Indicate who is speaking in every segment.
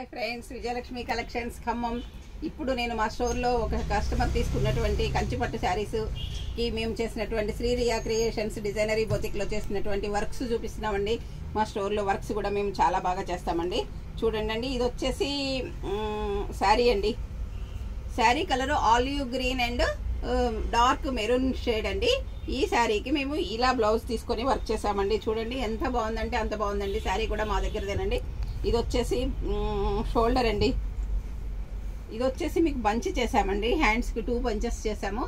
Speaker 1: Hi friends, Vijayalakshmi collections Khammam. ఇప్పుడు నేను మా స్టోర్లో ఒక కస్టమర్ తీసుకున్నటువంటి కంచిపట్టు శారీస్కి మేము చేసినటువంటి శ్రీరియా క్రియేషన్స్ డిజైనరీ బొతిక్లో చేసినటువంటి వర్క్స్ చూపిస్తున్నామండి. మా స్టోర్లో వర్క్స్ కూడా మేము చాలా బాగా చేస్తామండి. చూడండి, ఇది వచ్చేసి శారీ అండి. Sari colour olive green and dark maroon shade అండి. ఈ శారీకి మేము ఇలా బ్లౌజ్ తీసుకొని వర్క్ చేసామండి. చూడండి ఎంత బాగుందంటే అంత బాగుందండి. శారీ కూడా మా దగ్గరదేనండి. ఇది వచ్చేసి షోల్డర్ అండి. ఇది వచ్చేసి మీకు బంచ్ చేసామండి. హ్యాండ్స్కి 2 బంచెస్ చేసాము.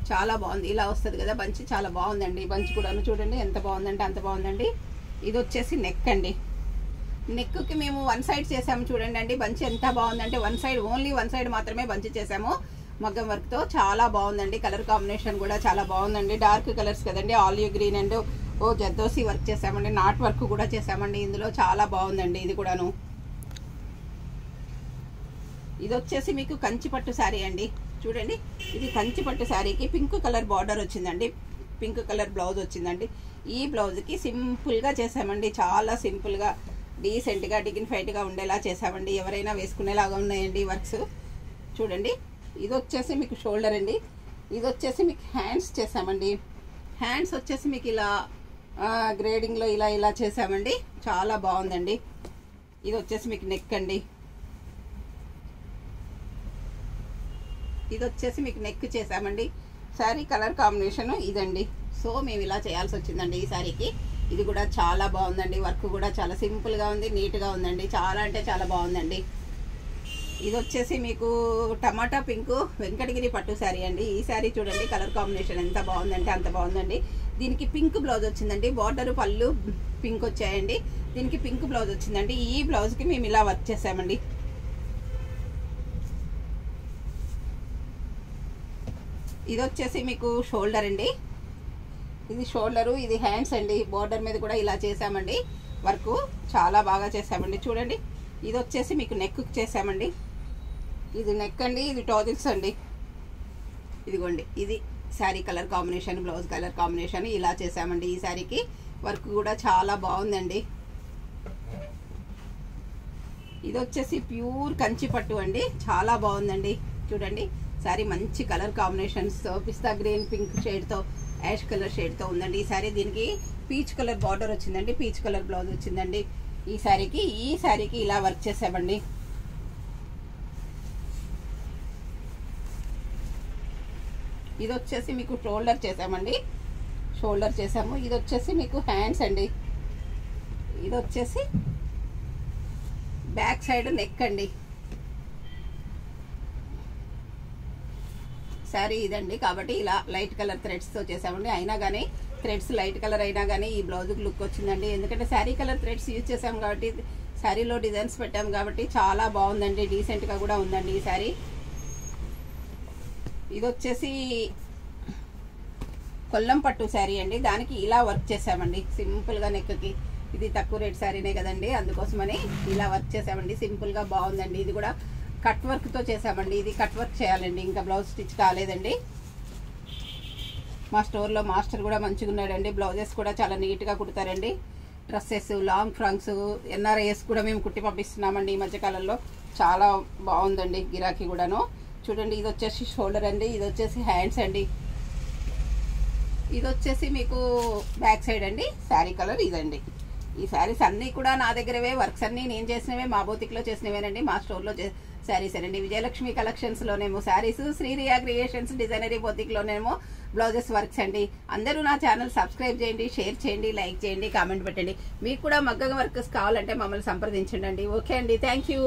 Speaker 1: చాలా బాగుంది. ఇలా వస్తుంది కదా బంచ్, చాలా బాగుందండి. బంచ్ కూడాను చూడండి ఎంత బాగుందంటే అంత బాగుందండి. ఇది వచ్చేసి నెక్ అండి. నెక్కి మేము 1 సైడ్ చేసాము. చూడండి అండి బంచ్ ఎంత బాగుందంటే ఓన్లీ వన్ సైడ్ మాత్రమే బంచ్ చేసాము మగ్గం వర్క్తో. చాలా బాగుందండి. కలర్ కాంబినేషన్ కూడా చాలా బాగుందండి. డార్క్ కలర్స్ కదండి. Olive green and zardozi work చేసామండి. నాట్ వర్క్ కూడా చేసామండి ఇందులో. చాలా బాగుందండి ఇది కూడాను. ఇది వచ్చేసి మీకు కంచిపట్టు శారీ అండి. చూడండి, ఇది కంచిపట్టు శారీకి పింక్ కలర్ బార్డర్ వచ్చిందండి. పింక్ కలర్ బ్లౌజ్ వచ్చిందండి. ఈ బ్లౌజ్కి సింపుల్గా చేసామండి. చాలా సింపుల్గా, డీసెంట్గా, డిగ్నిఫైడ్గా ఉండేలా చేసామండి. ఎవరైనా వేసుకునేలాగా ఉన్నాయండి వర్క్స్. చూడండి, ఇది వచ్చేసి మీకు షోల్డర్ అండి. ఇది వచ్చేసి మీకు హ్యాండ్స్ చేసామండి. హ్యాండ్స్ వచ్చేసి మీకు ఇలా గ్రేడింగ్లో ఇలా చేసామండి. చాలా బాగుందండి. ఇది వచ్చేసి మీకు నెక్ అండి. ఇది వచ్చేసి మీకు నెక్ చేసామండి. శారీ కలర్ కాంబినేషన్ ఇదండి. సో మేము ఇలా చేయాల్సి వచ్చిందండి ఈ శారీకి. ఇది కూడా చాలా బాగుందండి. వర్క్ కూడా చాలా సింపుల్గా ఉంది, నీట్గా ఉందండి. చాలా అంటే చాలా బాగుందండి. ఇది వచ్చేసి మీకు టమాటా పింక్ వెంకటగిరి పట్టు శారీ అండి. ఈ శారీ చూడండి కలర్ కాంబినేషన్ ఎంత బాగుందంటే అంత బాగుందండి. దీనికి పింక్ బ్లౌజ్ వచ్చిందండి. బార్డర్ పళ్ళు పింక్ వచ్చాయండి. దీనికి పింక్ బ్లౌజ్ వచ్చిందండి. ఈ బ్లౌజ్కి మేము ఇలా వర్క్ చేసామండి. ఇది వచ్చేసి మీకు షోల్డర్ అండి. ఇది షోల్డరు, ఇది హ్యాండ్స్ అండి. బార్డర్ మీద కూడా ఇలా చేసామండి. వర్క్ చాలా బాగా చేసామండి. చూడండి, ఇది వచ్చేసి మీకు నెక్ చేసామండి. ఇది నెక్ అండి. ఇది టోజిల్స్ అండి. ఇదిగోండి, ఇది sari colour combination, blouse colour combination ఇలా చేసామండి. ఈ శారీకి వర్క్ కూడా చాలా బాగుందండి. ఇది వచ్చేసి ప్యూర్ కంచి పట్టు అండి. చాలా బాగుందండి. చూడండి, శారీ మంచి కలర్ కాంబినేషన్స్తో, పిస్తా గ్రీన్ పింక్ షేడ్తో, యాష్ కలర్ షేడ్తో ఉందండి ఈ శారీ. దీనికి పీచ్ కలర్ బార్డర్ వచ్చిందండి. పీచ్ కలర్ బ్లౌజ్ వచ్చిందండి ఈ శారీకి ఇలా వర్క్ చేసామండి. ఇది వచ్చేసి మీకు షోల్డర్ చేసామండి. షోల్డర్ చేసాము. ఇది వచ్చేసి మీకు హ్యాండ్స్ అండి. ఇది వచ్చేసి బ్యాక్ సైడ్ నెక్ అండి. శారీ ఇదండి. కాబట్టి ఇలా లైట్ కలర్ థ్రెడ్స్తో చేసామండి. అయినా కానీ థ్రెడ్స్ లైట్ కలర్ అయినా కానీ ఈ బ్లౌజ్కి లుక్ వచ్చిందండి. ఎందుకంటే శారీ కలర్ థ్రెడ్స్ యూజ్ చేసాం కాబట్టి, శారీలో డిజైన్స్ పెట్టాం కాబట్టి చాలా బాగుందండి. డీసెంట్గా కూడా ఉందండి ఈ శారీ. ఇది వచ్చేసి కొల్లం పట్టు శారీ అండి. దానికి ఇలా వర్క్ చేసామండి సింపుల్గా నెక్కి. ఇది తక్కువ రేట్ శారీనే కదండి, అందుకోసమని ఇలా వర్క్ చేసామండి. సింపుల్గా బాగుందండి. ఇది కూడా కట్ వర్క్తో చేసామండి. ఇది కట్ వర్క్ చేయాలండి, ఇంకా బ్లౌజ్ స్టిచ్ కాలేదండి. మా స్టోర్లో మాస్టర్ కూడా మంచిగా ఉన్నాడండి. బ్లౌజెస్ కూడా చాలా నీట్గా కుడతారండి. డ్రెస్సెస్, లాంగ్ ఫ్రాక్స్, ఎన్ఆర్ఐఎస్ కూడా మేము కుట్టి పంపిస్తున్నామండి ఈ మధ్యకాలంలో. చాలా బాగుందండి గిరాకీ కూడాను. చూడండి, ఇది వచ్చేసి షోల్డర్ అండి. ఇది వచ్చేసి హ్యాండ్స్ అండి. ఇది వచ్చేసి మీకు బ్యాక్ సైడ్ అండి. శారీ కలర్ ఇదండి. ఈ శారీస్ అన్నీ కూడా నా దగ్గరవే. వర్క్స్ అన్నీ నేను చేసినవే, మా బోతిక్లో చేసినవేనండి. మా స్టోర్లో శారీస్ అండి. విజయలక్ష్మి కలెక్షన్స్లోనేమో శారీస్, శ్రీరియా క్రియేషన్స్ డిజైనరీ బోతిక్లోనేమో బ్లౌజెస్ వర్క్స్ అండి. అందరూ నా ఛానల్ సబ్స్క్రైబ్ చేయండి, షేర్ చేయండి, లైక్ చేయండి, కామెంట్ పెట్టండి. మీకు కూడా మగ్గం వర్క్స్ కావాలంటే మమ్మల్ని సంప్రదించండి. ఓకే అండి, థ్యాంక్ యూ.